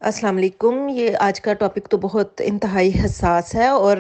السلام علیکم۔ یہ آج کا ٹاپک تو بہت انتہائی حساس ہے، اور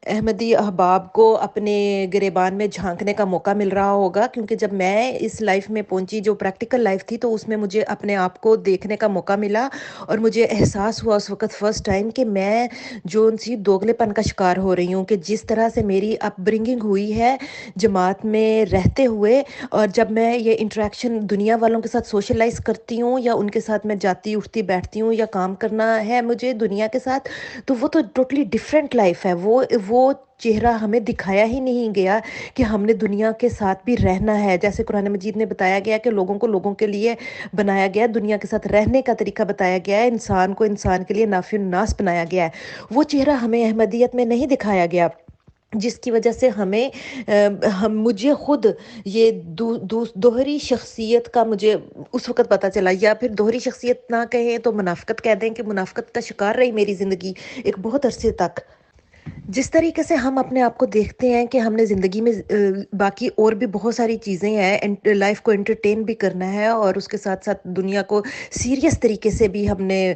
احمدی احباب کو اپنے گریبان میں جھانکنے کا موقع مل رہا ہوگا، کیونکہ جب میں اس لائف میں پہنچی جو پریکٹیکل لائف تھی تو اس میں مجھے اپنے آپ کو دیکھنے کا موقع ملا، اور مجھے احساس ہوا اس وقت فرسٹ ٹائم کہ میں جو ان سی دوگلے پن کا شکار ہو رہی ہوں، کہ جس طرح سے میری اپ برنگنگ ہوئی ہے جماعت میں رہتے ہوئے، اور جب میں یہ انٹریکشن دنیا والوں کے ساتھ سوشلائز کرتی ہوں یا ان کے ساتھ میں جاتی اٹھتی بیٹھتی ہوں یا کام کرنا ہے مجھے دنیا کے ساتھ، تو وہ تو ٹوٹلی ڈفرینٹ لائف ہے۔ وہ چہرہ ہمیں دکھایا ہی نہیں گیا کہ ہم نے دنیا کے ساتھ بھی رہنا ہے، جیسے قرآن مجید میں بتایا گیا کہ لوگوں کو لوگوں کے لیے بنایا گیا، دنیا کے ساتھ رہنے کا طریقہ بتایا گیا ہے، انسان کو انسان کے لیے نافع الناس بنایا گیا ہے۔ وہ چہرہ ہمیں احمدیت میں نہیں دکھایا گیا، جس کی وجہ سے مجھے خود یہ دوہری شخصیت کا مجھے اس وقت پتہ چلا، یا پھر دوہری شخصیت نہ کہیں تو منافقت کہہ دیں، کہ منافقت کا شکار رہی میری زندگی ایک بہت عرصے تک۔ جس طریقے سے ہم اپنے آپ کو دیکھتے ہیں کہ ہم نے زندگی میں باقی اور بھی بہت ساری چیزیں ہیں، لائف کو انٹرٹین بھی کرنا ہے، اور اس کے ساتھ ساتھ دنیا کو سیریس طریقے سے بھی ہم نے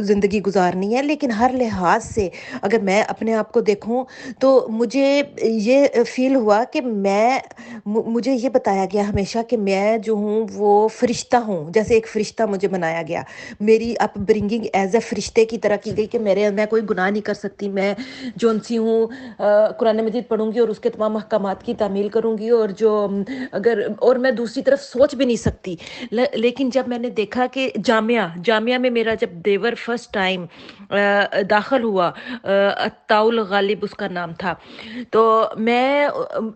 زندگی گزارنی ہے، لیکن ہر لحاظ سے اگر میں اپنے آپ کو دیکھوں تو مجھے یہ فیل ہوا کہ مجھے یہ بتایا گیا ہمیشہ کہ میں جو ہوں وہ فرشتہ ہوں، جیسے ایک فرشتہ مجھے بنایا گیا، میری اپ برنگنگ ایز اے فرشتے کی طرح کی گئی کہ میں کوئی گناہ نہیں کر سکتی، میں جون سی ہوں قرآن مجید پڑھوں گی اور اس کے تمام احکامات کی تعمیل کروں گی، اور اور میں دوسری طرف سوچ بھی نہیں سکتی۔ لیکن جب میں نے دیکھا کہ جامعہ میں میرا جب دیور فرسٹ ٹائم داخل ہوا، الطاول غالب اس کا نام تھا، تو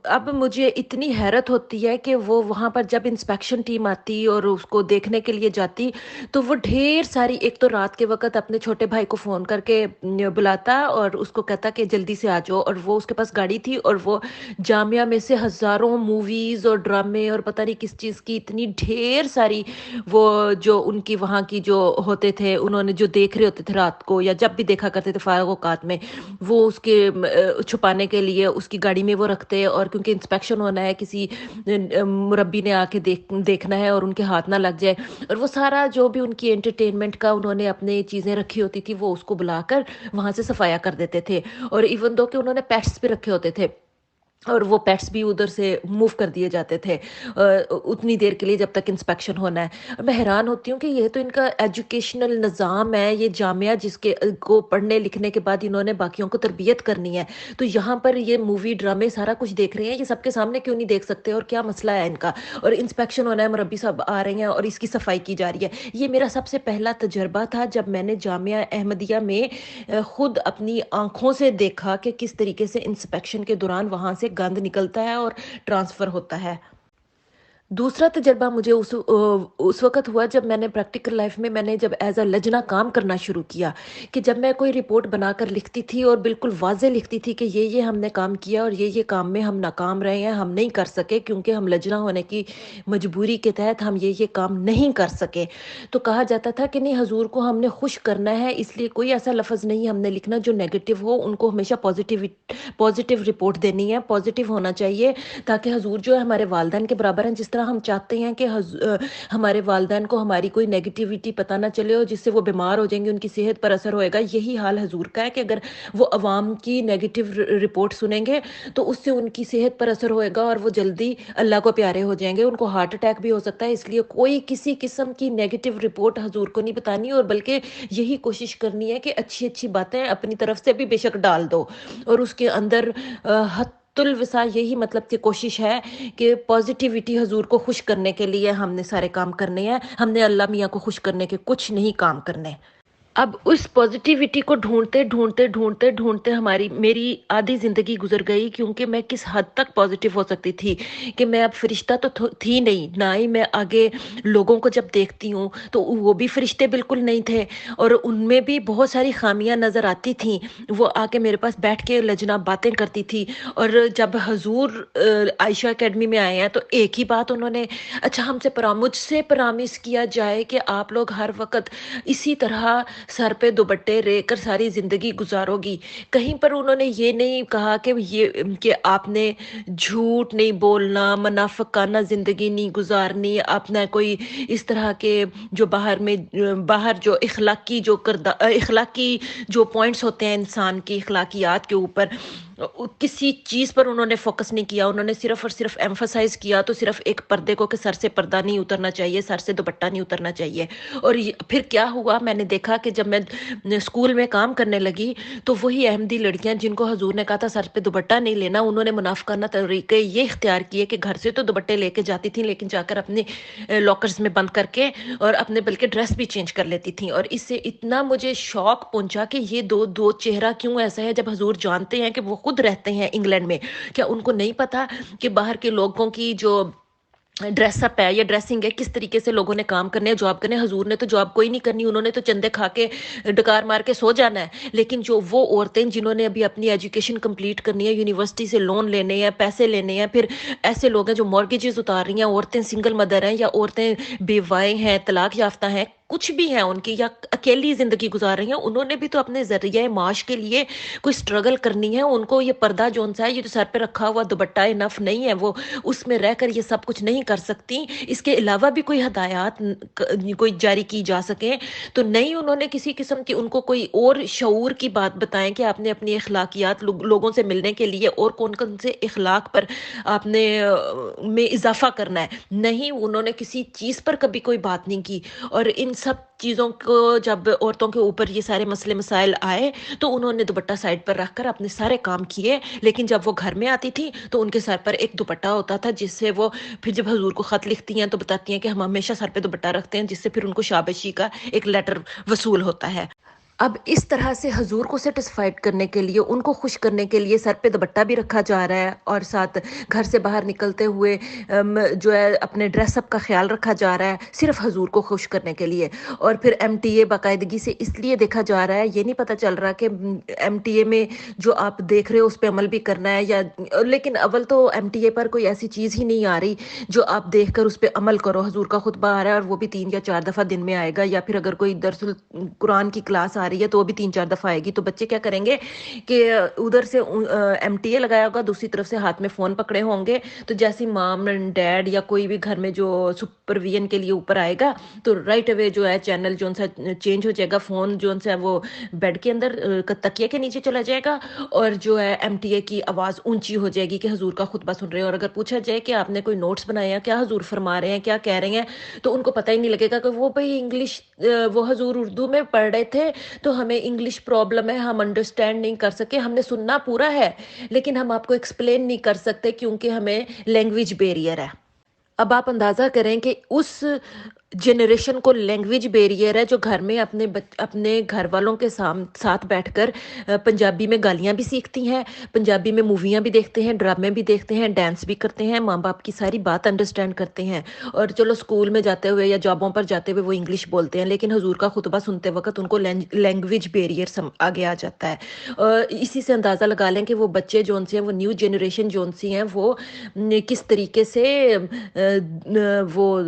اب مجھے اتنی حیرت ہوتی ہے کہ وہ وہاں پر جب انسپیکشن ٹیم آتی اور اس کو دیکھنے کے لیے جاتی، تو وہ ڈھیر ساری، ایک تو رات کے وقت اپنے چھوٹے بھائی کو فون کر کے بلاتا اور اس کو کہتا کہ جلدی سے آ جاؤ، اور وہ اس کے پاس گاڑی تھی، اور وہ جامعہ میں سے ہزاروں موویز اور ڈرامے اور پتہ نہیں کس چیز کی اتنی ڈھیر ساری، وہ جو ان کی وہاں کی جو ہوتے تھے، انہوں نے جو دیکھ رہے ہوتے تھے رات کو یا جب بھی دیکھا کرتے تھے فارغ اوقات میں، وہ اس کے چھپانے کے لیے اس کی گاڑی میں وہ رکھتے، اور کیونکہ انسپیکشن ہونا ہے، کسی مربی نے آ کے دیکھنا ہے اور ان کے ہاتھ نہ لگ جائے، اور وہ سارا جو بھی ان کی انٹرٹینمنٹ کا انہوں نے اپنی چیزیں رکھی ہوتی تھی وہ اس کو بلا کر وہاں سے صفایا کر دیتے تھے، اور ایون دو کہ انہوں نے پیٹس بھی رکھے ہوتے تھے، اور وہ پیٹس بھی ادھر سے موو کر دیے جاتے تھے اتنی دیر کے لیے جب تک انسپیکشن ہونا ہے۔ اور میں حیران ہوتی ہوں کہ یہ تو ان کا ایجوکیشنل نظام ہے، یہ جامعہ جس کے کو پڑھنے لکھنے کے بعد انہوں نے باقیوں کو تربیت کرنی ہے، تو یہاں پر یہ مووی ڈرامے سارا کچھ دیکھ رہے ہیں، یہ سب کے سامنے کیوں نہیں دیکھ سکتے، اور کیا مسئلہ ہے ان کا؟ اور انسپیکشن ہونا ہے، مربی صاحب آ رہے ہیں اور اس کی صفائی کی جا رہی ہے۔ یہ میرا سب سے پہلا تجربہ تھا جب میں نے جامعہ احمدیہ میں خود اپنی آنکھوں سے دیکھا کہ کس طریقے سے انسپیکشن کے دوران وہاں سے گند نکلتا ہے اور ٹرانسفر ہوتا ہے۔ دوسرا تجربہ مجھے اس وقت ہوا جب میں نے پریکٹیکل لائف میں نے جب ایز اے لجنہ کام کرنا شروع کیا، کہ جب میں کوئی رپورٹ بنا کر لکھتی تھی اور بالکل واضح لکھتی تھی کہ یہ ہم نے کام کیا اور یہ کام میں ہم ناکام رہے ہیں، ہم نہیں کر سکے کیونکہ ہم لجنہ ہونے کی مجبوری کے تحت ہم یہ کام نہیں کر سکے، تو کہا جاتا تھا کہ نہیں، حضور کو ہم نے خوش کرنا ہے، اس لیے کوئی ایسا لفظ نہیں ہم نے لکھنا جو نیگیٹو ہو، ان کو ہمیشہ پازیٹیو رپورٹ دینی ہے، پازیٹیو ہونا چاہیے، تاکہ حضور جو ہے ہمارے والدین کے برابر ہیں، جس طرح ہم چاہتے ہیں کہ ہمارے والدین کو ہماری کوئی نیگیٹیوٹی پتہ نہ چلے اور جس سے وہ بیمار ہو جائیں گے، ان کی صحت پر اثر ہوئے گا، یہی حال حضور کا ہے کہ اگر وہ عوام کی نیگیٹیو رپورٹ سنیں گے تو اس سے ان کی صحت پر اثر ہوئے گا اور وہ جلدی اللہ کو پیارے ہو جائیں گے، ان کو ہارٹ اٹیک بھی ہو سکتا ہے، اس لیے کوئی کسی قسم کی نیگیٹیو رپورٹ حضور کو نہیں بتانی، اور بلکہ یہی کوشش کرنی ہے کہ اچھی اچھی باتیں اپنی طرف سے بھی بے شک ڈال دو، اور اس کے اندر حت الوسع یہی مطلب کہ کوشش ہے کہ پازیٹیوٹی حضور کو خوش کرنے کے لیے ہم نے سارے کام کرنے ہیں، ہم نے اللہ میاں کو خوش کرنے کے کچھ نہیں کام کرنے۔ اب اس پازیٹیوٹی کو ڈھونڈتے میری آدھی زندگی گزر گئی، کیونکہ میں کس حد تک پازیٹیو ہو سکتی تھی کہ میں اب فرشتہ تو تھی نہیں، نہ ہی میں آگے لوگوں کو جب دیکھتی ہوں تو وہ بھی فرشتے بالکل نہیں تھے، اور ان میں بھی بہت ساری خامیاں نظر آتی تھیں، وہ آ کے میرے پاس بیٹھ کے لجنا باتیں کرتی تھی، اور جب حضور عائشہ اکیڈمی میں آئے ہیں تو ایک ہی بات انہوں نے، اچھا مجھ سے پرامس کیا جائے کہ آپ لوگ ہر وقت اسی طرح سر پہ دوپٹے رہ کر ساری زندگی گزارو گی. کہیں پر انہوں نے یہ نہیں کہا کہ آپ نے جھوٹ نہیں بولنا، منافقانہ زندگی نہیں گزارنی، آپ نے کوئی اس طرح کے جو باہر جو اخلاقی جو پوائنٹس ہوتے ہیں انسان کی اخلاقیات کے اوپر، کسی چیز پر انہوں نے فوکس نہیں کیا. انہوں نے صرف اور صرف ایمفسائز کیا تو صرف ایک پردے کو کہ سر سے پردہ نہیں اترنا چاہیے، سر سے دوپٹہ نہیں اترنا چاہیے. اور پھر کیا ہوا، میں نے دیکھا کہ جب میں اسکول میں کام کرنے لگی تو وہی احمدی لڑکیاں جن کو حضور نے کہا تھا سر پہ دوپٹہ نہیں لینا، انہوں نے منافقانہ طریقے یہ اختیار کیے کہ گھر سے تو دوپٹے لے کے جاتی تھیں لیکن جا کر اپنے لاکرز میں بند کر کے اور اپنے بلکہ ڈریس بھی چینج کر لیتی تھیں. اور اس سے اتنا مجھے شوق پہنچا کہ یہ دو چہرہ کیوں ایسا ہے، جب حضور جانتے ہیں کہ وہ خود رہتے ہیں انگلینڈ میں. کیا ان کو نہیں پتا کہ باہر کے لوگوں کی جو ڈریس اپ ہے یا ڈریسنگ ہے، کس طریقے سے لوگوں نے کام کرنے ہیں، جاب کرنے ہیں؟ حضور نے تو جاب کوئی نہیں کرنی، انہوں نے تو چندے کھا کے ڈکار مار کے سو جانا ہے. لیکن جو وہ عورتیں جنہوں نے ابھی اپنی ایجوکیشن کمپلیٹ کرنی ہے، یونیورسٹی سے لون لینے ہیں، پیسے لینے ہیں، پھر ایسے لوگ ہیں جو مورگیجز اتار رہی ہیں، عورتیں سنگل مدر ہیں یا عورتیں بیوائیں ہیں، طلاق یافتہ ہیں، کچھ بھی ہیں ان کی، یا اکیلی زندگی گزار رہی ہیں، انہوں نے بھی تو اپنے ذریعہ معاش کے لیے کوئی سٹرگل کرنی ہے. ان کو یہ پردہ جون سا ہے، یہ جو سر پہ رکھا ہوا دوپٹہ انف نہیں ہے، وہ اس میں رہ کر یہ سب کچھ نہیں کر سکتی. اس کے علاوہ بھی کوئی ہدایات کوئی جاری کی جا سکیں تو نہیں. انہوں نے کسی قسم کی ان کو کوئی اور شعور کی بات بتائیں کہ آپ نے اپنی اخلاقیات لوگوں سے ملنے کے لیے اور کون کون سے اخلاق پر آپ نے میں اضافہ کرنا ہے. نہیں، انہوں نے کسی چیز پر کبھی کوئی بات نہیں کی. اور ان سب چیزوں کو جب عورتوں کے اوپر یہ سارے مسئلے مسائل آئے تو انہوں نے دوپٹہ سائڈ پر رکھ کر اپنے سارے کام کیے. لیکن جب وہ گھر میں آتی تھی تو ان کے سر پر ایک دوپٹہ ہوتا تھا، جس سے وہ پھر جب حضور کو خط لکھتی ہیں تو بتاتی ہیں کہ ہم ہمیشہ سر پہ دوپٹہ رکھتے ہیں، جس سے پھر ان کو شاباشی کا ایک لیٹر وصول ہوتا ہے. اب اس طرح سے حضور کو سیٹسفائیڈ کرنے کے لیے، ان کو خوش کرنے کے لیے سر پہ دوپٹہ بھی رکھا جا رہا ہے اور ساتھ گھر سے باہر نکلتے ہوئے جو ہے اپنے ڈریس اپ کا خیال رکھا جا رہا ہے صرف حضور کو خوش کرنے کے لیے. اور پھر ایم ٹی اے باقاعدگی سے اس لیے دیکھا جا رہا ہے، یہ نہیں پتہ چل رہا کہ ایم ٹی اے میں جو آپ دیکھ رہے ہو اس پہ عمل بھی کرنا ہے یا لیکن اول تو ایم ٹی اے پر کوئی ایسی چیز ہی نہیں آ رہی جو آپ دیکھ کر اس پہ عمل کرو. حضور کا خطبہ آ رہا ہے اور وہ بھی 3 یا 4 دفعہ دن میں آئے گا، یا پھر اگر کوئی درس قرآن کی کلاس آ رہی ہے تو وہ بھی 3-4 دفعہ آئے گی. تو بچے کیا کریں گے کہ ادھر سے ایم ٹی اے لگایا ہوگا، دوسری طرف سے ہاتھ میں فون پکڑے ہوں گے، تو جیسے مام اینڈ ڈیڈ یا کوئی بھی گھر میں جو سپرویژن کے لیے اوپر آئے گا تو رائٹ اوے جو ہے چینل جو سا چینج ہو جائے گا، فون جو سا وہ بیڈ کے اندر تکیے کے نیچے چلا جائے گا اور جو ہے ایم ٹی اے کی آواز اونچی ہو جائے گی کہ حضور کا خطبہ سن رہے ہیں. اور اگر پوچھا جائے کہ آپ نے کوئی نوٹس بنائے ہیں، کیا حضور فرما رہے ہیں، کیا کہہ رہے ہیں، تو ان کو پتہ ہی نہیں لگے گا کہ وہ بھائی انگلش وہ حضور اردو میں پڑھ رہے تھے تو ہمیں انگلش پرابلم ہے، ہم انڈرسٹینڈ نہیں کر سکے، ہم نے سننا پورا ہے لیکن ہم آپ کو ایکسپلین نہیں کر سکتے کیونکہ ہمیں لینگویج بیریئر ہے. اب آپ اندازہ کریں کہ اس جنریشن کو لینگویج بیریئر ہے جو گھر میں اپنے گھر والوں کے ساتھ بیٹھ کر پنجابی میں گالیاں بھی سیکھتی ہیں، پنجابی میں موویاں بھی دیکھتے ہیں، ڈرامے بھی دیکھتے ہیں، ڈانس بھی کرتے ہیں، ماں باپ کی ساری بات انڈرسٹینڈ کرتے ہیں. اور چلو اسکول میں جاتے ہوئے یا جابوں پر جاتے ہوئے وہ انگلش بولتے ہیں، لیکن حضور کا خطبہ سنتے وقت ان کو لینگویج بیریئر آگے آ جاتا ہے. اور اسی سے اندازہ لگا لیں کہ وہ بچے جون سے ہیں، وہ نیو جنریشن جون سی ہیں، وہ کس طریقے سے وہ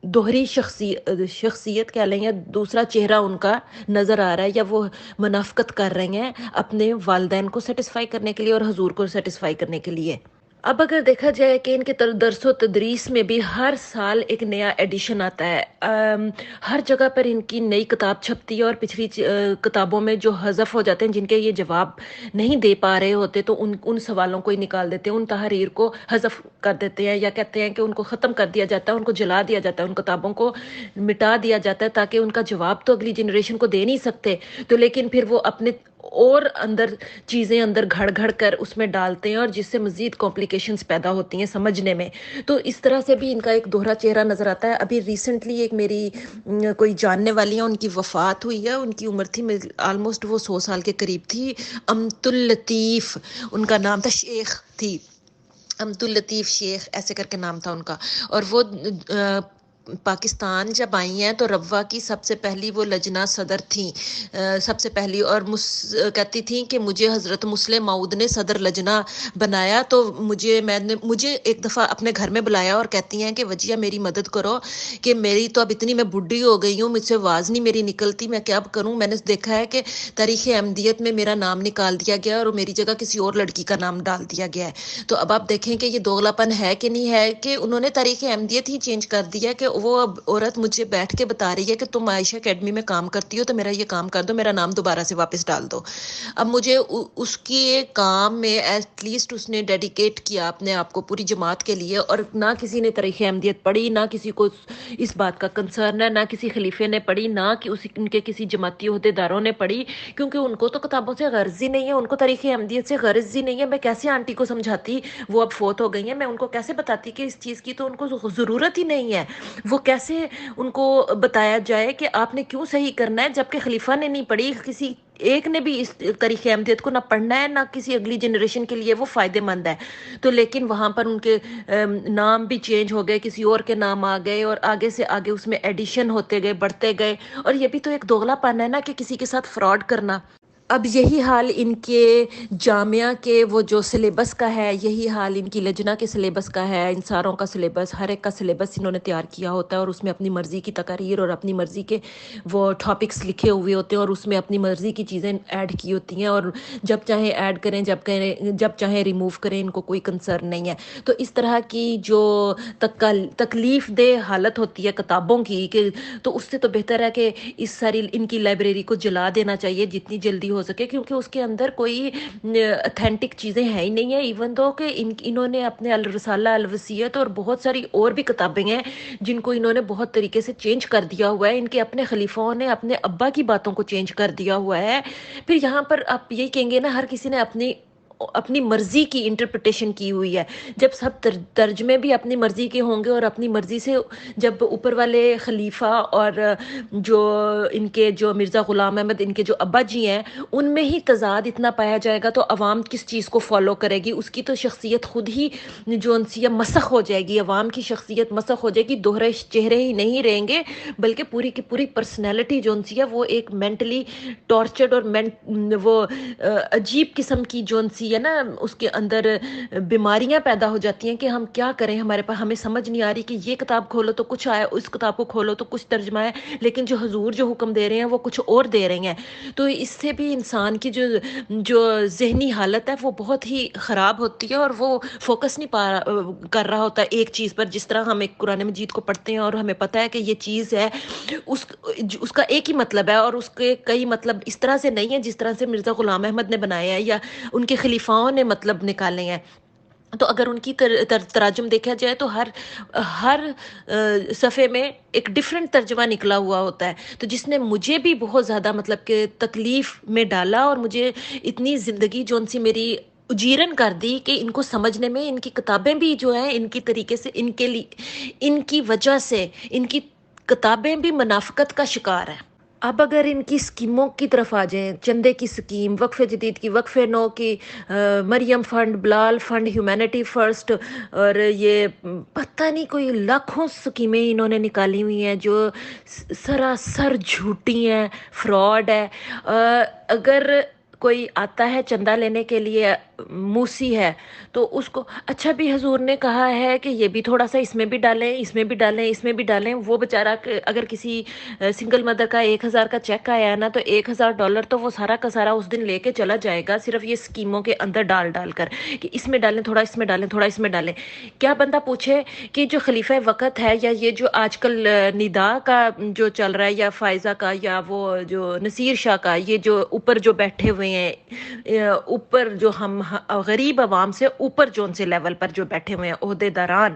دوہری شخصیت کہہ لیں یا دوسرا چہرہ ان کا نظر آ رہا ہے، یا وہ منافقت کر رہے ہیں اپنے والدین کو سیٹسفائی کرنے کے لیے اور حضور کو سیٹسفائی کرنے کے لیے. اب اگر دیکھا جائے کہ ان کے درس و تدریس میں بھی ہر سال ایک نیا ایڈیشن آتا ہے، ہر جگہ پر ان کی نئی کتاب چھپتی ہے اور پچھلی کتابوں میں جو حذف ہو جاتے ہیں، جن کے یہ جواب نہیں دے پا رہے ہوتے تو ان سوالوں کو ہی نکال دیتے ہیں، ان تحریر کو حذف کر دیتے ہیں یا کہتے ہیں کہ ان کو ختم کر دیا جاتا ہے، ان کو جلا دیا جاتا ہے، ان کتابوں کو مٹا دیا جاتا ہے تاکہ ان کا جواب تو اگلی جنریشن کو دے نہیں سکتے. تو لیکن پھر وہ اپنے اور چیزیں اندر گھڑ کر اس میں ڈالتے ہیں اور جس سے مزید کمپلیکیشنز پیدا ہوتی ہیں سمجھنے میں. تو اس طرح سے بھی ان کا ایک دوہرا چہرہ نظر آتا ہے. ابھی ریسنٹلی ایک میری کوئی جاننے والی ہیں، ان کی وفات ہوئی ہے، ان کی عمر تھی آلموسٹ وہ 100 سال کے قریب تھی. امت اللطیف ان کا نام تھا، شیخ تھی، امت اللطیف شیخ ایسے کر کے نام تھا ان کا. اور وہ پاکستان جب آئی ہیں تو روا کی سب سے پہلی وہ لجنہ صدر تھیں، سب سے پہلی، اور کہتی تھیں کہ مجھے حضرت مسلم معود نے صدر لجنہ بنایا، تو مجھے ایک دفعہ اپنے گھر میں بلایا اور کہتی ہیں کہ وجیہ میری مدد کرو کہ میری تو اب اتنی میں بڈھی ہو گئی ہوں، مجھ سے آواز نہیں میری نکلتی، میں کیا کروں؟ میں نے دیکھا ہے کہ تاریخ احمدیت میں میرا نام نکال دیا گیا اور میری جگہ کسی اور لڑکی کا نام ڈال دیا گیا ہے۔ تو اب آپ دیکھیں کہ یہ دوغلا پن ہے کہ نہیں ہے، کہ انہوں نے تاریخ احمدیت ہی چینج کر دیا کہ وہ اب عورت مجھے بیٹھ کے بتا رہی ہے کہ تم عائشہ اکیڈمی میں کام کرتی ہو تو میرا یہ کام کر دو، میرا نام دوبارہ سے واپس ڈال دو۔ اب مجھے اس کی کام میں ایٹ لیسٹ اس نے ڈیڈیکیٹ کیا اپنے آپ کو پوری جماعت کے لیے، اور نہ کسی نے تاریخ احمدیت پڑھی، نہ کسی کو اس بات کا کنسرن ہے، نہ کسی خلیفے نے پڑھی، نہ کہ ان کے کسی جماعتی عہدے داروں نے پڑھی، کیونکہ ان کو تو کتابوں سے غرض ہی نہیں ہے، ان کو تاریخ احمدیت سے غرض ہی نہیں ہے۔ میں کیسے آنٹی کو سمجھاتی، وہ اب فوت ہو گئی ہیں، میں ان کو کیسے بتاتی کہ اس چیز کی تو ان کو ضرورت ہی نہیں ہے؟ وہ کیسے ان کو بتایا جائے کہ آپ نے کیوں صحیح کرنا ہے، جبکہ خلیفہ نے نہیں پڑھی، کسی ایک نے بھی اس تاریخ احمدیت کو نہ پڑھنا ہے، نہ کسی اگلی جنریشن کے لیے وہ فائدہ مند ہے۔ تو لیکن وہاں پر ان کے نام بھی چینج ہو گئے، کسی اور کے نام آ گئے، اور آگے سے آگے اس میں ایڈیشن ہوتے گئے، بڑھتے گئے، اور یہ بھی تو ایک دوغلا پن ہے نا کہ کسی کے ساتھ فراڈ کرنا۔ اب یہی حال ان کے جامعہ کے وہ جو سلیبس کا ہے، یہی حال ان کی لجنہ کے سلیبس کا ہے، ان ساروں کا سلیبس، ہر ایک کا سلیبس انہوں نے تیار کیا ہوتا ہے، اور اس میں اپنی مرضی کی تقاریر اور اپنی مرضی کے وہ ٹاپکس لکھے ہوئے ہوتے ہیں، اور اس میں اپنی مرضی کی چیزیں ایڈ کی ہوتی ہیں، اور جب چاہیں ایڈ کریں، جب چاہیں ریموو کریں، ان کو کوئی کنسرن نہیں ہے۔ تو اس طرح کی جو تکلیف دہ حالت ہوتی ہے کتابوں کی، کہ تو اس سے تو بہتر ہے کہ اس ساری ان کی لائبریری کو جلا دینا چاہیے جتنی جلدی ہو سکے، کیونکہ اس کے اندر کوئی اتھینٹک چیزیں ہیں ہی نہیں ہیں، ایون دو کہ انہوں نے اپنے الرسالہ، الوصیت اور بہت ساری اور بھی کتابیں ہیں جن کو انہوں نے بہت طریقے سے چینج کر دیا ہوا ہے، ان کے اپنے خلیفوں نے اپنے ابا کی باتوں کو چینج کر دیا ہوا ہے۔ پھر یہاں پر آپ یہی کہیں گے نا، ہر کسی نے اپنی مرضی کی انٹرپریٹیشن کی ہوئی ہے، جب سب ترجمے بھی اپنی مرضی کے ہوں گے، اور اپنی مرضی سے جب اوپر والے خلیفہ اور جو ان کے جو مرزا غلام احمد ان کے جو ابا جی ہیں، ان میں ہی تضاد اتنا پایا جائے گا تو عوام کس چیز کو فالو کرے گی؟ اس کی تو شخصیت خود ہی جو انسی مسخ ہو جائے گی، عوام کی شخصیت مسخ ہو جائے گی، دوہرے چہرے ہی نہیں رہیں گے، بلکہ پوری کی پوری پرسنالٹی جو انسی ہے وہ ایک مینٹلی ٹارچرڈ اور وہ عجیب قسم کی جو انسی ہے نا، اس کے اندر بیماریاں پیدا ہو جاتی ہیں کہ ہم کیا کریں، ہمارے پاس ہمیں سمجھ نہیں آ رہی کہ یہ کتاب کھولو تو کچھ آیا، اس کتاب کو کھولو تو کچھ ترجمہ ہے، لیکن جو حضور جو حکم دے رہے ہیں وہ کچھ اور دے رہے ہیں۔ تو اس سے بھی انسان کی جو ذہنی حالت ہے وہ بہت ہی خراب ہوتی ہے، اور وہ فوکس نہیں کر رہا ہوتا ایک چیز پر۔ جس طرح ہم ایک قرآن مجید کو پڑھتے ہیں اور ہمیں پتہ ہے کہ یہ چیز ہے، اس کا ایک ہی مطلب ہے، اور اس کے کئی مطلب اس طرح سے نہیں ہے جس طرح سے مرزا غلام احمد نے بنایا ہے یا ان کے خلیفاؤں نے مطلب نکالے ہیں۔ تو اگر ان کی تراجم دیکھا جائے تو ہر صفحے میں ایک ڈیفرنٹ ترجمہ نکلا ہوا ہوتا ہے، تو جس نے مجھے بھی بہت زیادہ مطلب کہ تکلیف میں ڈالا، اور مجھے اتنی زندگی جو ان سی میری اجیرن کر دی کہ ان کو سمجھنے میں، ان کی کتابیں بھی جو ہیں ان کی طریقے سے، ان کی وجہ سے ان کی کتابیں بھی منافقت کا شکار ہیں۔ اب اگر ان کی اسکیموں کی طرف آ جائیں، چندے کی اسکیم، وقف جدید کی، وقف نو کی، مریم فنڈ، بلال فنڈ، ہیومینٹی فرسٹ، اور یہ پتہ نہیں کوئی لاکھوں اسکیمیں انہوں نے نکالی ہوئی ہیں جو سراسر جھوٹی ہیں، فراڈ ہے۔ اگر کوئی آتا ہے چندہ لینے کے لیے، موسی ہے، تو اس کو اچھا بھی حضور نے کہا ہے کہ یہ بھی تھوڑا سا اس میں بھی ڈالیں، اس میں بھی ڈالیں، اس میں بھی ڈالیں۔ وہ بیچارہ اگر کسی سنگل مدر کا 1,000 کا چیک آیا ہے نا، تو $1,000 تو وہ سارا کا سارا اس دن لے کے چلا جائے گا، صرف یہ اسکیموں کے اندر ڈال کر کہ اس میں ڈالیں، تھوڑا اس میں ڈالیں، تھوڑا اس میں ڈالیں۔ کیا بندہ پوچھے کہ جو خلیفہ وقت ہے، یا یہ جو آج کل ندا کا جو چل رہا ہے، یا فائزہ کا، یا وہ جو نصیر شاہ کا، یہ جو اوپر جو بیٹھے ہوئے ہیں، اوپر جو ہم غریب عوام سے اوپر جو ان سے لیول پر جو بیٹھے ہوئے ہیں عہدے داران،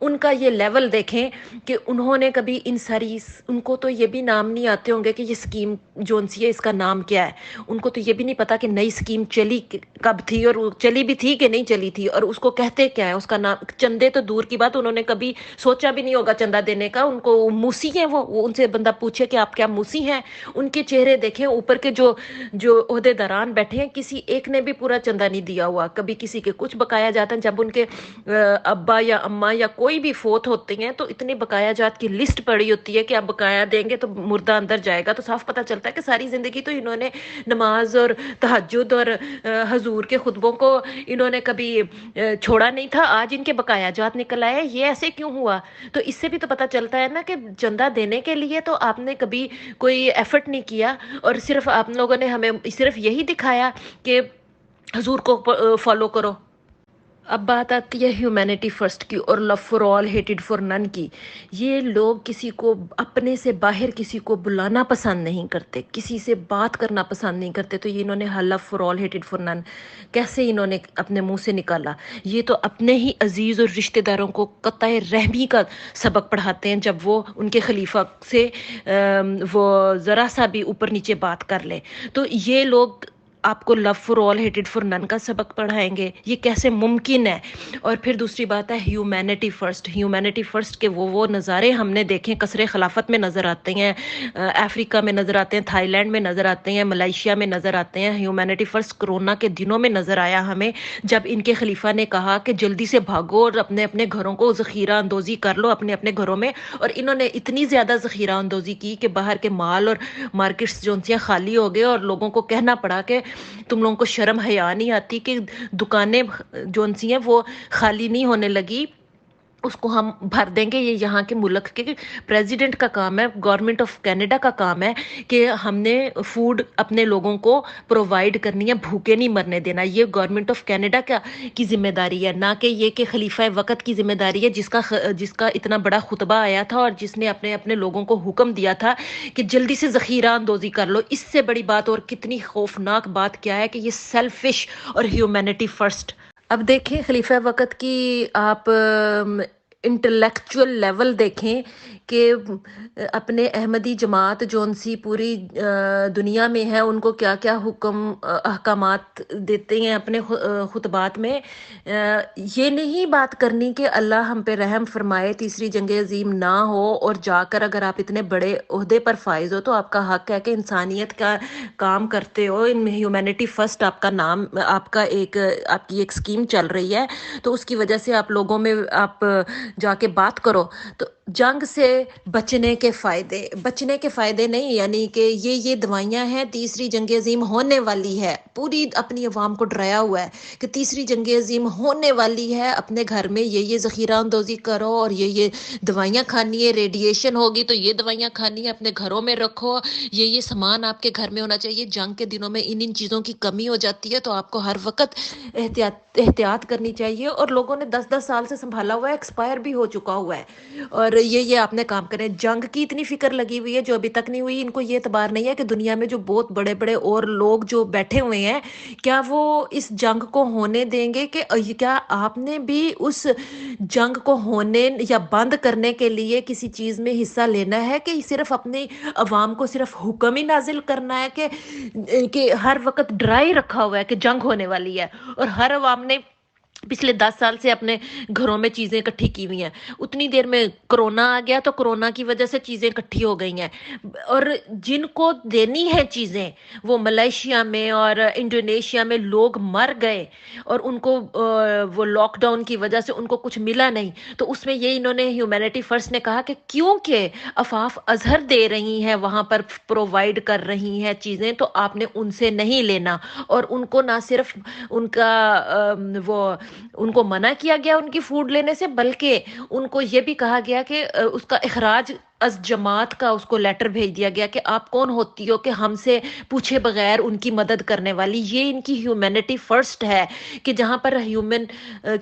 ان کا یہ لیول دیکھیں کہ انہوں نے کبھی ان کو تو یہ بھی نام نہیں آتے ہوں گے کہ یہ اسکیم جو ان سی ہے اس کا نام کیا ہے، ان کو تو یہ بھی نہیں پتا کہ نئی اسکیم چلی کب تھی، اور چلی بھی تھی کہ نہیں چلی تھی، اور اس کو کہتے کیا ہے، اس کا نام۔ چندے تو دور کی بات، انہوں نے کبھی سوچا بھی نہیں ہوگا چندہ دینے کا، ان کو موسی ہیں، وہ ان سے بندہ پوچھے کہ آپ کیا موسی ہیں، ان کے چہرے دیکھیں، اوپر کے جو عہدے داران رضاکاران بیٹھے ہیں, کسی ایک نے بھی پورا چندہ نہیں دیا ہوا. کبھی کسی کے کچھ بقایا جاتا ہے, جب ان کے ابا یا اماں یا کوئی بھی فوت ہوتے ہیں تو اتنے بقایا جات کی لسٹ پڑی ہوتی ہے کہ آپ بقایا دیں گے تو مردہ اندر جائے گا. تو صاف پتہ چلتا ہے کہ ساری زندگی تو انہوں نے نماز اور تہجد اور حضور کے خطبوں کو انہوں نے کبھی چھوڑا نہیں تھا. آج ان کے بقایا جات نکل آئے, یہ ایسے کیوں ہوا؟ تو اس سے بھی تو پتہ چلتا ہے نا کہ چندہ دینے کے لیے تو آپ نے کبھی کوئی ایفرٹ نہیں کیا, اور صرف آپ لوگوں نے ہمیں صرف یہی دکھایا کہ حضور کو فالو کرو. اب بات آتی ہے ہیومینٹی فرسٹ کی اور لو فار آل ہیٹڈ فار نن کی. یہ لوگ کسی کو اپنے سے باہر کسی کو بلانا پسند نہیں کرتے, کسی سے بات کرنا پسند نہیں کرتے. تو یہ انہوں نے لو فار آل ہیٹڈ فار نن کیسے انہوں نے اپنے منہ سے نکالا؟ یہ تو اپنے ہی عزیز اور رشتہ داروں کو قطع رحمی کا سبق پڑھاتے ہیں جب وہ ان کے خلیفہ سے وہ ذرا سا بھی اوپر نیچے بات کر لیں. تو یہ لوگ آپ کو لو فار آل ہیٹڈ فار نن کا سبق پڑھائیں گے؟ یہ کیسے ممکن ہے؟ اور پھر دوسری بات ہے ہیومینٹی فرسٹ. ہیومینٹی فرسٹ کے وہ نظارے ہم نے دیکھیں قصر خلافت میں نظر آتے ہیں, افریقہ میں نظر آتے ہیں, تھائی لینڈ میں نظر آتے ہیں, ملائیشیا میں نظر آتے ہیں. ہیومینٹی فرسٹ کرونا کے دنوں میں نظر آیا ہمیں, جب ان کے خلیفہ نے کہا کہ جلدی سے بھاگو اور اپنے اپنے گھروں کو ذخیرہ اندوزی کر لو اپنے اپنے گھروں میں. اور انہوں نے اتنی زیادہ ذخیرہ اندوزی کی کہ باہر کے مال اور مارکیٹس جو خالی ہو گئے, اور لوگوں کو کہنا پڑا کہ تم لوگوں کو شرم حیا نہیں آتی کہ دکانیں جو ہیں وہ خالی نہیں ہونے لگی, اس کو ہم بھر دیں گے. یہ یہاں کے ملک کے پریزیڈنٹ کا کام ہے, گورنمنٹ آف کینیڈا کا کام ہے کہ ہم نے فوڈ اپنے لوگوں کو پرووائڈ کرنی ہے, بھوکے نہیں مرنے دینا. یہ گورنمنٹ آف کینیڈا کی ذمہ داری ہے, نہ کہ یہ کہ خلیفہ وقت کی ذمہ داری ہے جس کا اتنا بڑا خطبہ آیا تھا اور جس نے اپنے لوگوں کو حکم دیا تھا کہ جلدی سے ذخیرہ اندوزی کر لو. اس سے بڑی بات اور کتنی خوفناک بات کیا ہے کہ یہ سیلفش اور ہیومینٹی فرسٹ. اب دیکھیں خلیفہ وقت کی آپ انٹلیکچوئل لیول دیکھیں کہ اپنے احمدی جماعت جون سی پوری دنیا میں ہے, ان کو کیا کیا احکامات دیتے ہیں اپنے خطبات میں. یہ نہیں بات کرنی کہ اللہ ہم پہ رحم فرمائے, تیسری جنگ عظیم نہ ہو, اور جا کر اگر آپ اتنے بڑے عہدے پر فائز ہو تو آپ کا حق ہے کہ انسانیت کا کام کرتے ہو. ان ہیومینٹی فرسٹ آپ کا نام, آپ کی ایک اسکیم چل رہی ہے, تو اس کی وجہ سے آپ لوگوں میں آپ جا کے بات کرو. تو جنگ سے بچنے کے فائدے نہیں, یعنی کہ یہ دوائیاں ہیں, تیسری جنگ عظیم ہونے والی ہے, پوری اپنی عوام کو ڈرایا ہوا ہے کہ تیسری جنگ عظیم ہونے والی ہے, اپنے گھر میں یہ ذخیرہ اندوزی کرو, اور یہ دوائیاں کھانی ہے, ریڈیشن ہوگی تو یہ دوائیاں کھانی ہے, اپنے گھروں میں رکھو, یہ سامان آپ کے گھر میں ہونا چاہیے. جنگ کے دنوں میں ان چیزوں کی کمی ہو جاتی ہے, تو آپ کو ہر وقت احتیاط کرنی چاہیے. اور لوگوں نے 10 سال سے سنبھالا ہوا ہے, ایکسپائر بھی ہو چکا ہوا ہے, اور یہ آپ نے کام کریں. جنگ کی اتنی فکر لگی ہوئی ہے جو ابھی تک نہیں ہوئی. ان کو یہ اعتبار نہیں ہے کہ دنیا میں جو بہت بڑے بڑے اور لوگ جو بیٹھے ہوئے ہیں, کیا وہ اس جنگ کو ہونے دیں گے؟ کہ کیا آپ نے بھی اس جنگ کو ہونے یا بند کرنے کے لیے کسی چیز میں حصہ لینا ہے, کہ صرف اپنی عوام کو صرف حکم ہی نازل کرنا ہے کہ ہر وقت ڈرائی رکھا ہوا ہے کہ جنگ ہونے والی ہے, اور ہر عوام نے پچھلے 10 سال سے اپنے گھروں میں چیزیں اکٹھی کی ہوئی ہیں. اتنی دیر میں کرونا آ گیا, تو کرونا کی وجہ سے چیزیں اکٹھی ہو گئی ہیں, اور جن کو دینی ہے چیزیں وہ ملائیشیا میں اور انڈونیشیا میں لوگ مر گئے, اور ان کو وہ لاک ڈاؤن کی وجہ سے ان کو کچھ ملا نہیں. تو اس میں یہ انہوں نے ہیومینٹی فرسٹ نے کہا کہ کیونکہ عفاف ازہر دے رہی ہیں, وہاں پر پرووائڈ کر رہی ہیں چیزیں, تو آپ نے ان سے نہیں لینا. اور ان کو نہ صرف ان کو منع کیا گیا ان کی فوڈ لینے سے, بلکہ ان کو یہ بھی کہا گیا کہ اس کا اخراج از جماعت کا اس کو لیٹر بھیج دیا گیا کہ آپ کون ہوتی ہو کہ ہم سے پوچھے بغیر ان کی مدد کرنے والی. یہ ان کی ہیومینٹی فرسٹ ہے کہ جہاں پر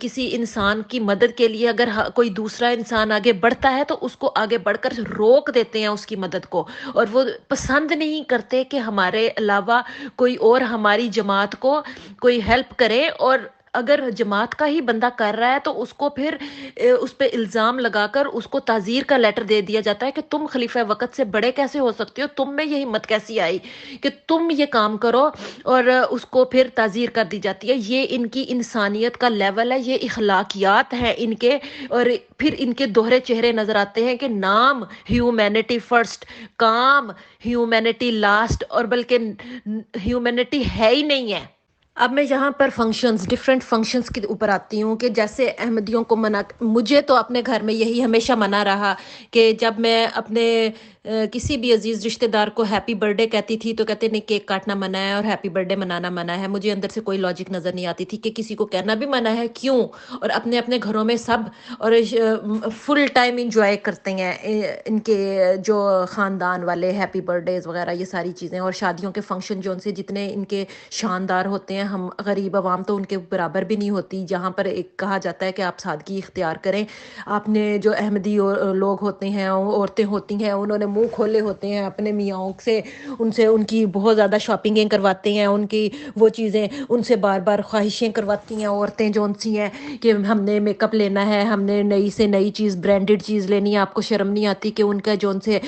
کسی انسان کی مدد کے لیے اگر کوئی دوسرا انسان آگے بڑھتا ہے تو اس کو آگے بڑھ کر روک دیتے ہیں اس کی مدد کو, اور وہ پسند نہیں کرتے کہ ہمارے علاوہ کوئی اور ہماری جماعت کو کوئی ہیلپ کرے. اور اگر جماعت کا ہی بندہ کر رہا ہے تو اس کو پھر اس پہ الزام لگا کر اس کو تعزیر کا لیٹر دے دیا جاتا ہے کہ تم خلیفہ وقت سے بڑے کیسے ہو سکتے ہو، تم میں یہ ہمت کیسی آئی کہ تم یہ کام کرو، اور اس کو پھر تعزیر کر دی جاتی ہے۔ یہ ان کی انسانیت کا لیول ہے، یہ اخلاقیات ہے ان کے، اور پھر ان کے دوہرے چہرے نظر آتے ہیں کہ نام ہیومینٹی فرسٹ، کام ہیومینٹی لاسٹ، اور بلکہ ہیومینٹی ہے ہی نہیں ہے۔ اب میں یہاں پر فنکشنز، ڈفرینٹ فنکشنز کے اوپر آتی ہوں کہ جیسے احمدیوں کو منع، مجھے تو اپنے گھر میں یہی ہمیشہ منع رہا کہ جب میں اپنے کسی بھی عزیز رشتہ دار کو ہیپی برتھ ڈے کہتی تھی تو کہتے نہیں، کیک کاٹنا منع ہے اور ہیپی برتھ ڈے منانا منع ہے۔ مجھے اندر سے کوئی لاجک نظر نہیں آتی تھی کہ کسی کو کہنا بھی منع ہے، کیوں؟ اور اپنے اپنے گھروں میں سب اور فل ٹائم انجوائے کرتے ہیں ان کے جو خاندان والے ہیپی برتھ ڈیز وغیرہ، یہ ساری چیزیں، اور شادیوں کے فنکشن جو ان سے جتنے ان کے شاندار ہوتے ہیں، ہم غریب عوام تو ان کے برابر بھی نہیں ہوتی۔ جہاں پر ایک کہا جاتا ہے کہ آپ سادگی اختیار کریں، آپ نے جو احمدی لوگ ہوتے ہیں، عورتیں ہوتی ہیں، انہوں نے منہ کھولے ہوتے ہیں اپنے میاں سے، ان سے ان کی بہت زیادہ شاپنگیں کرواتے ہیں، ان کی وہ چیزیں ان سے بار بار خواہشیں کرواتی ہیں عورتیں جو ان سی ہیں کہ ہم نے میک اپ لینا ہے، ہم نے نئی سے نئی چیز، برانڈڈ چیز لینی ہے۔ آپ کو شرم نہیں آتی کہ ان کا جو ان سے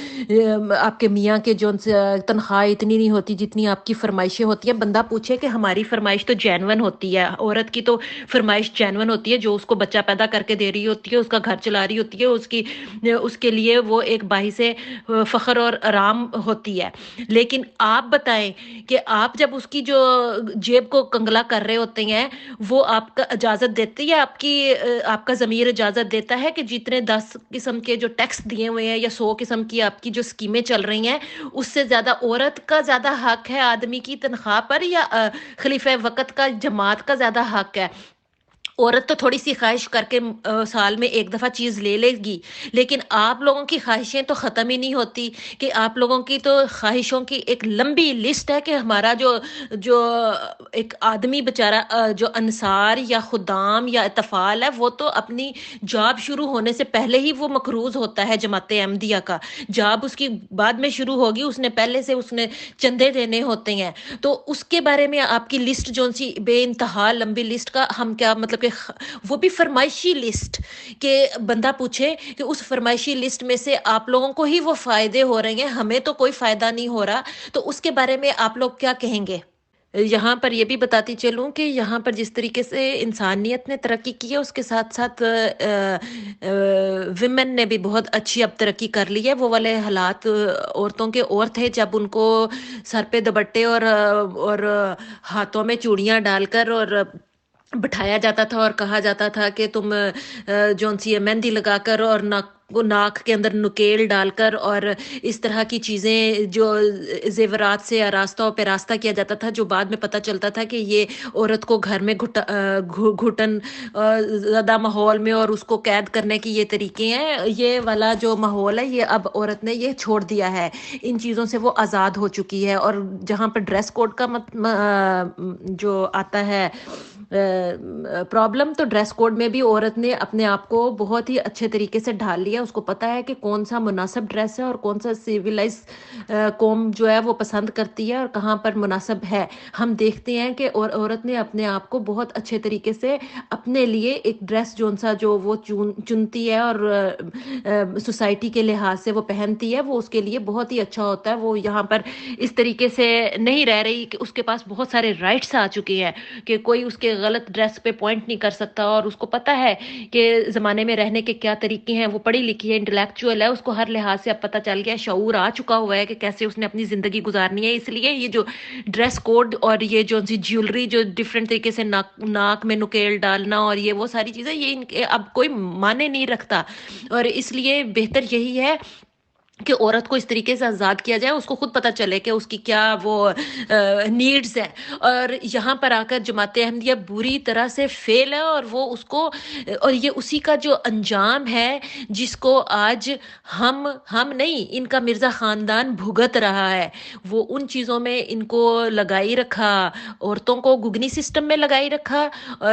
آپ کے میاں کے جو ان سے تنخواہ اتنی نہیں ہوتی جتنی آپ کی فرمائشیں ہوتی ہیں؟ بندہ پوچھے کہ ہماری فرمائش تو جینون ہوتی ہے، عورت کی تو فرمائش جینون ہوتی ہے، جو اس کو بچہ پیدا کر کے دے رہی ہوتی ہے، اس کا گھر چلا رہی ہوتی ہے، اس کے لیے وہ ایک باعث فخر اور آرام ہوتی ہے۔ لیکن آپ بتائیں کہ آپ جب اس کی جو جیب کو کنگلا کر رہے ہوتے ہیں، وہ آپ کا اجازت دیتی ہے، آپ کا ضمیر اجازت دیتا ہے کہ جتنے 10 قسم کے جو ٹیکس دیے ہوئے ہیں یا 100 قسم کی آپ کی جو اسکیمیں چل رہی ہیں، اس سے زیادہ عورت کا زیادہ حق ہے آدمی کی تنخواہ پر، یا خلیفہ وقت کا جماعت کا زیادہ حق ہے؟ عورت تو تھوڑی سی خواہش کر کے سال میں ایک دفعہ چیز لے لے گی، لیکن آپ لوگوں کی خواہشیں تو ختم ہی نہیں ہوتی کہ آپ لوگوں کی تو خواہشوں کی ایک لمبی لسٹ ہے کہ ہمارا جو ایک آدمی بیچارہ جو انصار یا خدام یا اتفال ہے، وہ تو اپنی جاب شروع ہونے سے پہلے ہی وہ مقروض ہوتا ہے جماعت احمدیہ کا۔ جاب اس کی بعد میں شروع ہوگی، اس نے پہلے سے اس نے چندے دینے ہوتے ہیں۔ تو اس کے بارے میں آپ کی لسٹ جو سی بے انتہا لمبی لسٹ کا ہم کیا مطلب کہ وہ بھی فرمائشی لسٹ، کہ بندہ پوچھے کہ اس فرمائشی لسٹ میں سے آپ لوگوں کو ہی وہ فائدے ہو رہے ہیں، ہمیں تو کوئی فائدہ نہیں ہو رہا، تو اس کے بارے میں آپ لوگ کیا کہیں گے؟ یہاں پر یہ بھی بتاتی چلوں کہ یہاں پر جس طریقے سے انسانیت نے ترقی کی ہے، اس کے ساتھ ساتھ ویمن نے بھی بہت اچھی اب ترقی کر لی ہے۔ وہ والے حالات عورتوں کے اور تھے جب ان کو سر پہ دوپٹے اور ہاتھوں میں چوڑیاں ڈال کر اور بٹھایا جاتا تھا اور کہا جاتا تھا کہ تم جون سی مہندی لگا کر اور ناک کے اندر نکیل ڈال کر اور اس طرح کی چیزیں جو زیورات سے آراستہ و پیراستہ کیا جاتا تھا، جو بعد میں پتہ چلتا تھا کہ یہ عورت کو گھر میں گھٹن زدہ ماحول میں اور اس کو قید کرنے کی یہ طریقے ہیں۔ یہ والا جو ماحول ہے، یہ اب عورت نے یہ چھوڑ دیا ہے، ان چیزوں سے وہ آزاد ہو چکی ہے۔ اور جہاں پر ڈریس کوڈ کا جو آتا ہے پرابلم، تو ڈریس کوڈ میں بھی عورت نے اپنے آپ کو بہت ہی اچھے طریقے سے ڈھال لیا۔ اس کو پتہ ہے کہ کون سا مناسب ڈریس ہے اور کون سا سیویلائز قوم جو ہے وہ پسند کرتی ہے اور کہاں پر مناسب ہے۔ ہم دیکھتے ہیں کہ عورت نے اپنے آپ کو بہت اچھے طریقے سے اپنے لیے ایک ڈریس جو وہ چنتی ہے اور سوسائٹی کے لحاظ سے وہ پہنتی ہے، وہ اس کے لیے بہت ہی اچھا ہوتا ہے۔ وہ یہاں پر اس طریقے سے نہیں رہ رہی کہ اس کے پاس بہت سارے رائٹس آ چکے ہیں کہ کوئی اس کے غلط ڈریس پہ پوائنٹ نہیں کر سکتا، اور اس کو پتہ ہے کہ زمانے میں رہنے کے کیا طریقے ہیں۔ وہ پڑھی لکھی ہے، انٹلیکچوئل ہے، اس کو ہر لحاظ سے اب پتہ چل گیا، شعور آ چکا ہوا ہے کہ کیسے اس نے اپنی زندگی گزارنی ہے۔ اس لیے یہ جو ڈریس کوڈ اور یہ جو جیولری جو ڈفرینٹ طریقے سے ناک میں نکیل ڈالنا اور یہ وہ ساری چیزیں، یہ اب کوئی معنی نہیں رکھتا، اور اس لیے بہتر یہی ہے کہ عورت کو اس طریقے سے آزاد کیا جائے، اس کو خود پتہ چلے کہ اس کی کیا وہ نیڈز ہیں۔ اور یہاں پر آ کر جماعت احمدیہ بری طرح سے فیل ہے، اور وہ اس کو، اور یہ اسی کا جو انجام ہے جس کو آج ہم نہیں، ان کا مرزا خاندان بھگت رہا ہے۔ وہ ان چیزوں میں ان کو لگائی رکھا، عورتوں کو گگنی سسٹم میں لگائی رکھا،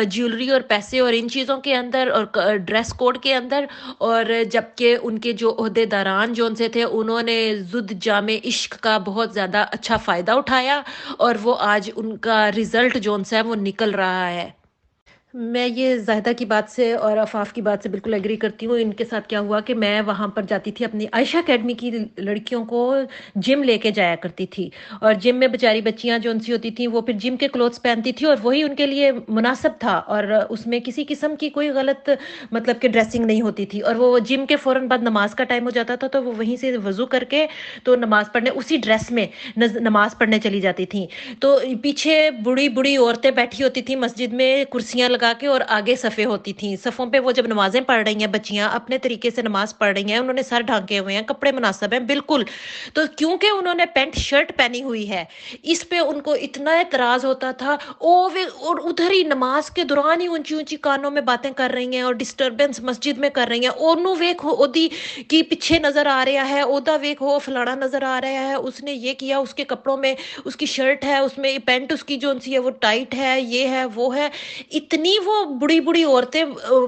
جیولری اور پیسے اور ان چیزوں کے اندر اور ڈریس کوڈ کے اندر، اور جبکہ ان کے جو عہدے داران جو ان سے تھے، انہوں نے زد جام عشق کا بہت زیادہ اچھا فائدہ اٹھایا، اور وہ آج ان کا رزلٹ جو ان سے ہے وہ نکل رہا ہے۔ میں یہ زاہدہ کی بات سے اور آفاف کی بات سے بالکل ایگری کرتی ہوں. ان کے ساتھ کیا ہوا کہ میں وہاں پر جاتی تھی، اپنی عائشہ اکیڈمی کی لڑکیوں کو جم لے کے جایا کرتی تھی، اور جم میں بیچاری بچیاں جو ان سی ہوتی تھیں وہ پھر جم کے کلوتھس پہنتی تھی، اور وہی ان کے لیے مناسب تھا، اور اس میں کسی قسم کی کوئی غلط مطلب کہ ڈریسنگ نہیں ہوتی تھی. اور وہ جم کے فوراً بعد نماز کا ٹائم ہو جاتا تھا تو وہ وہیں سے وضو کر کے تو نماز پڑھنے اسی ڈریس میں نماز پڑھنے چلی جاتی تھیں. تو پیچھے بڑی بڑی عورتیں بیٹھی ہوتی تھیں مسجد میں کرسیاں لگا کے، اور آگے صفیں ہوتی تھیں. صفوں پہ وہ جب نمازیں پڑھ رہی ہیں بچیاں اپنے طریقے سے نماز پڑھ رہی ہیں، انہوں نے سر ڈھانکے ہوئے ہیں، کپڑے مناسب ہیں بالکل. تو کیونکہ انہوں نے پینٹ شرٹ پہنی ہوئی ہے، اس پہ ان کو اتنا اعتراض ہوتا تھا. اور ادھر ہی نماز کے دوران ہی اونچی اونچی کانوں میں باتیں کر رہی ہیں اور ڈسٹربنس مسجد میں کر رہی ہیں. اونو ویک اودی کی پیچھے نظر آ رہا ہے، اودا ویک ہو فلانا نظر آ رہا ہے، اس نے یہ کیا، اس کے کپڑوں میں اس کی شرٹ ہے، اس میں پینٹ اس کی جو سی ہے وہ ٹائٹ ہے، یہ ہے وہ ہے. اتنی وہ بڑی بڑی عورتیں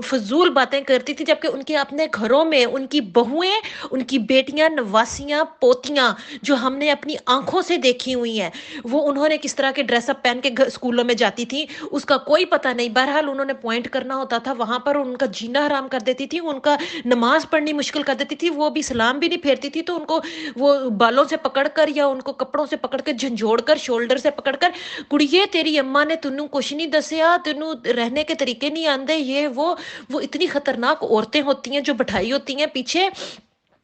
فضول باتیں کرتی تھی، جبکہ ان کے اپنے گھروں میں ان کی بہویں، ان کی بیٹیاں، نواسیاں، پوتیاں جو ہم نے اپنی آنکھوں سے دیکھی ہوئی ہیں، وہ انہوں نے کس طرح کے ڈریس اپ پہن کے اسکولوں میں جاتی تھی اس کا کوئی پتہ نہیں. بہرحال انہوں نے پوائنٹ کرنا ہوتا تھا وہاں پر، ان کا جینا حرام کر دیتی تھی، ان کا نماز پڑھنی مشکل کر دیتی تھی. وہ بھی سلام بھی نہیں پھیرتی تھی تو ان کو وہ بالوں سے پکڑ کر یا ان کو کپڑوں سے پکڑ کے جھنجھوڑ کر شولڈر سے پکڑ کر، کڑیے تیری اماں نے تینوں کچھ نہیں دسیا، تینوں رہنے کے طریقے نہیں آندے، یہ وہ اتنی خطرناک عورتیں ہوتی ہیں جو بٹھائی ہوتی ہیں پیچھے.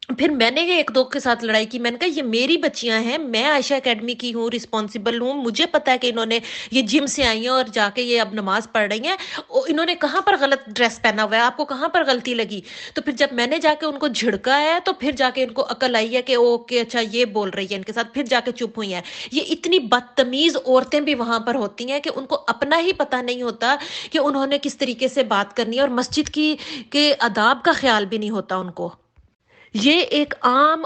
پھر میں نے یہ ایک دو کے ساتھ لڑائی کی. میں نے کہا یہ میری بچیاں ہیں، میں عائشہ اکیڈمی کی ہوں، رسپانسبل ہوں، مجھے پتا ہے کہ انہوں نے یہ جم سے آئی ہیں اور جا کے یہ اب نماز پڑھ رہی ہیں، انہوں نے کہاں پر غلط ڈریس پہنا ہوا ہے، آپ کو کہاں پر غلطی لگی؟ تو پھر جب میں نے جا کے ان کو جھڑکا ہے تو پھر جا کے ان کو عقل آئی ہے کہ اوکے اچھا یہ بول رہی ہے ان کے ساتھ، پھر جا کے چپ ہوئی ہیں. یہ اتنی بدتمیز عورتیں بھی وہاں پر ہوتی ہیں کہ ان کو اپنا ہی پتہ نہیں ہوتا کہ انہوں نے کس طریقے سے بات کرنی ہے، اور مسجد کی کے آداب کا خیال بھی نہیں ہوتا ان کو. یہ ایک عام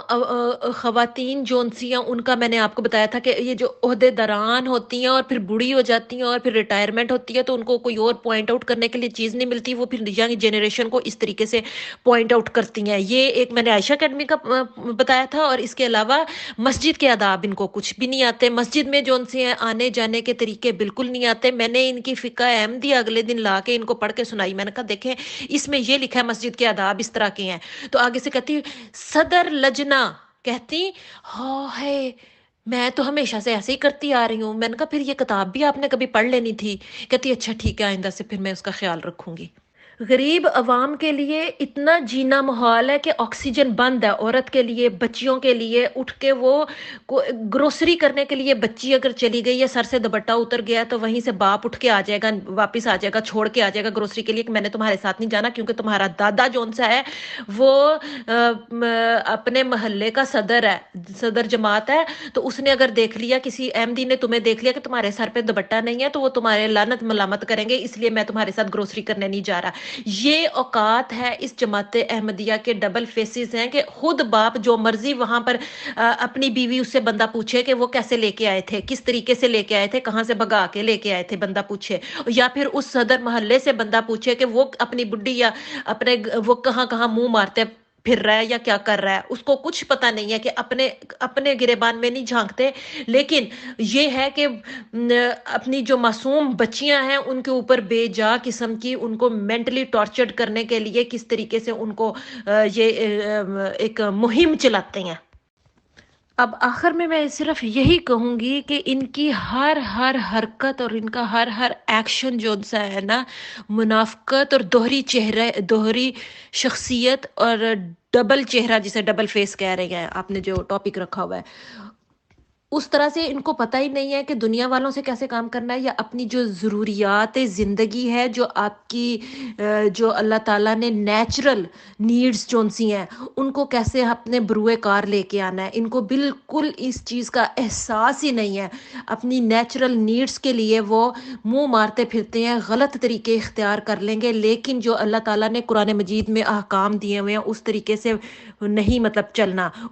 خواتین جونسی ہیں، ان کا میں نے آپ کو بتایا تھا کہ یہ جو عہدے داران ہوتی ہیں اور پھر بوڑھی ہو جاتی ہیں اور پھر ریٹائرمنٹ ہوتی ہے تو ان کو کوئی اور پوائنٹ آؤٹ کرنے کے لیے چیز نہیں ملتی، وہ پھر ینگ جنریشن کو اس طریقے سے پوائنٹ آؤٹ کرتی ہیں. یہ ایک میں نے عائشہ اکیڈمی کا بتایا تھا. اور اس کے علاوہ مسجد کے آداب ان کو کچھ بھی نہیں آتے، مسجد میں جو ان سے آنے جانے کے طریقے بالکل نہیں آتے. میں نے ان کی فقہ احمدیہ اگلے دن لا کے ان کو پڑھ کے سنائی. میں نے کہا دیکھیں اس میں یہ لکھا ہے مسجد کے آداب اس طرح کے ہیں. تو آگے سے کہتی صدر لجنا، کہتی ہاں ہے میں تو ہمیشہ سے ایسے ہی کرتی آ رہی ہوں. میں نے کہا پھر یہ کتاب بھی آپ نے کبھی پڑھ لینی تھی. کہتی اچھا ٹھیک ہے آئندہ سے پھر میں اس کا خیال رکھوں گی. غریب عوام کے لیے اتنا جینا محال ہے کہ آکسیجن بند ہے. عورت کے لیے، بچیوں کے لیے اٹھ کے وہ گروسری کرنے کے لیے، بچی اگر چلی گئی ہے سر سے دوپٹہ اتر گیا تو وہیں سے باپ اٹھ کے آ جائے گا، واپس آ جائے گا، چھوڑ کے آ جائے گا گروسری کے لیے کہ میں نے تمہارے ساتھ نہیں جانا کیونکہ تمہارا دادا جون سا ہے وہ اپنے محلے کا صدر ہے، صدر جماعت ہے، تو اس نے اگر دیکھ لیا، کسی احمدی نے تمہیں دیکھ لیا کہ تمہارے سر پہ دوپٹہ نہیں ہے تو وہ تمہارے لعنت ملامت کریں گے، اس لیے میں تمہارے ساتھ گروسری کرنے نہیں جا رہا. یہ اوقات ہے اس جماعت احمدیہ کے ڈبل فیسز ہیں کہ خود باپ جو مرضی وہاں پر اپنی بیوی اس سے بندہ پوچھے کہ وہ کیسے لے کے آئے تھے، کس طریقے سے لے کے آئے تھے، کہاں سے بھگا کے لے کے آئے تھے بندہ پوچھے، یا پھر اس صدر محلے سے بندہ پوچھے کہ وہ اپنی بڈھی یا اپنے وہ کہاں کہاں منہ مارتے پھر رہا ہے یا کیا کر رہا ہے. اس کو کچھ پتہ نہیں ہے کہ اپنے گریبان میں نہیں جھانکتے. لیکن یہ ہے کہ اپنی جو معصوم بچیاں ہیں ان کے اوپر بے جا قسم کی ان کو مینٹلی ٹارچرڈ کرنے کے لیے کس طریقے سے ان کو یہ ایک مہم چلاتے ہیں. اب آخر میں صرف یہی کہوں گی کہ ان کی ہر حرکت اور ان کا ہر ایکشن جو ان سا ہے نا، منافقت اور دوہری شخصیت اور ڈبل چہرہ، جسے ڈبل فیس کہہ رہے ہیں آپ نے جو ٹاپک رکھا ہوا ہے، اس طرح سے ان کو پتہ ہی نہیں ہے کہ دنیا والوں سے کیسے کام کرنا ہے، یا اپنی جو ضروریات زندگی ہے، جو آپ کی جو اللہ تعالیٰ نے نیچرل نیڈز جون سی ہیں ان کو کیسے اپنے بروئے کار لے کے آنا ہے. ان کو بالکل اس چیز کا احساس ہی نہیں ہے. اپنی نیچرل نیڈز کے لیے وہ منہ مارتے پھرتے ہیں، غلط طریقے اختیار کر لیں گے، لیکن جو اللہ تعالیٰ نے قرآن مجید میں احکام دیے ہوئے ہیں اس طریقے سے نہیں مطلب چلنا،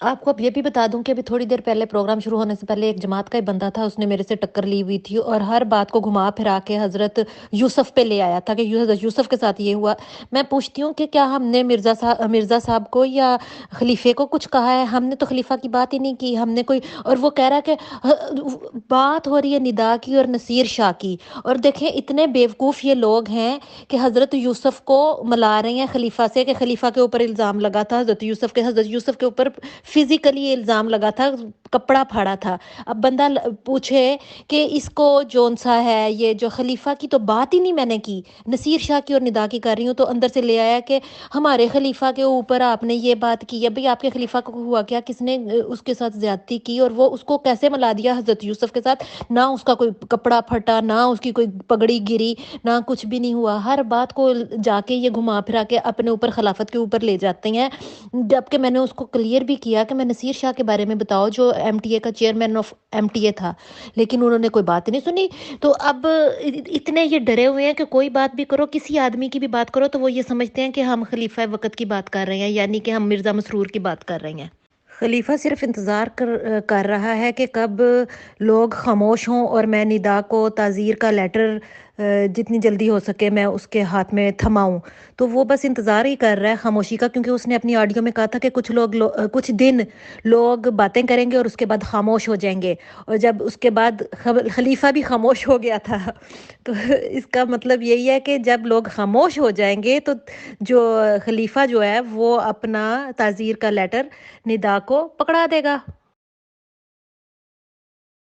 آپ کو اب یہ بھی بتا دوں کہ ابھی تھوڑی دیر پہلے پروگرام شروع ہونے سے پہلے ایک جماعت کا ہی بندہ تھا، اس نے میرے سے ٹکر لی ہوئی تھی اور ہر بات کو گھما پھرا کے حضرت یوسف پہ لے آیا تھا کہ حضرت یوسف کے ساتھ یہ ہوا۔ میں پوچھتی ہوں کہ کیا ہم نے مرزا صاحب کو یا خلیفے کو کچھ کہا ہے؟ ہم نے تو خلیفہ کی بات ہی نہیں کی، ہم نے کوئی، اور وہ کہہ رہا ہے کہ بات ہو رہی ہے ندا کی اور نصیر شاہ کی، اور دیکھیں اتنے بیوقوف یہ لوگ ہیں کہ حضرت یوسف کو ملا رہے ہیں خلیفہ سے، کہ خلیفہ کے اوپر الزام لگا تھا حضرت یوسف کے اوپر فزیکلی یہ الزام لگا تھا، کپڑا پھاڑا تھا۔ اب بندہ پوچھے کہ اس کو جون سا ہے یہ جو خلیفہ کی تو بات ہی نہیں میں نے کی، نصیر شاہ کی اور ندا کی کر رہی ہوں، تو اندر سے لے آیا کہ ہمارے خلیفہ کے اوپر آپ نے یہ بات کی ہے۔ بھئی آپ کے خلیفہ کو ہوا کیا؟ کس نے اس کے ساتھ زیادتی کی اور وہ اس کو کیسے ملا دیا حضرت یوسف کے ساتھ؟ نہ اس کا کوئی کپڑا پھٹا، نہ اس کی کوئی پگڑی گری، نہ کچھ بھی نہیں ہوا۔ ہر بات کو جا کے یہ گھما پھرا کے اپنے اوپر خلافت کے اوپر لے جاتے ہیں، جبکہ میں نے اس کو کلیئر بھی کیا کہ میں نصیر شاہ کے بارے میں بتاؤ جو ایم ٹی اے کا chairman of M T A تھا، لیکن انہوں نے کوئی بات نہیں سنی۔ تو اب اتنے یہ ڈرے ہوئے ہیں کہ کوئی بات بھی کرو، کسی آدمی کی بھی بات کرو تو وہ یہ سمجھتے ہیں کہ ہم خلیفہ وقت کی بات کر رہے ہیں، یعنی کہ ہم مرزا مسرور کی بات کر رہے ہیں۔ خلیفہ صرف انتظار کر رہا ہے کہ کب لوگ خاموش ہوں اور میں ندا کو تعزیر کا لیٹر جتنی جلدی ہو سکے میں اس کے ہاتھ میں تھماؤں۔ تو وہ بس انتظار ہی کر رہا ہے خاموشی کا، کیونکہ اس نے اپنی آڈیو میں کہا تھا کہ کچھ دن لوگ باتیں کریں گے اور اس کے بعد خاموش ہو جائیں گے، اور جب اس کے بعد خلیفہ بھی خاموش ہو گیا تھا۔ تو اس کا مطلب یہی ہے کہ جب لوگ خاموش ہو جائیں گے تو جو خلیفہ جو ہے وہ اپنا تعزیر کا لیٹر ندا کو پکڑا دے گا۔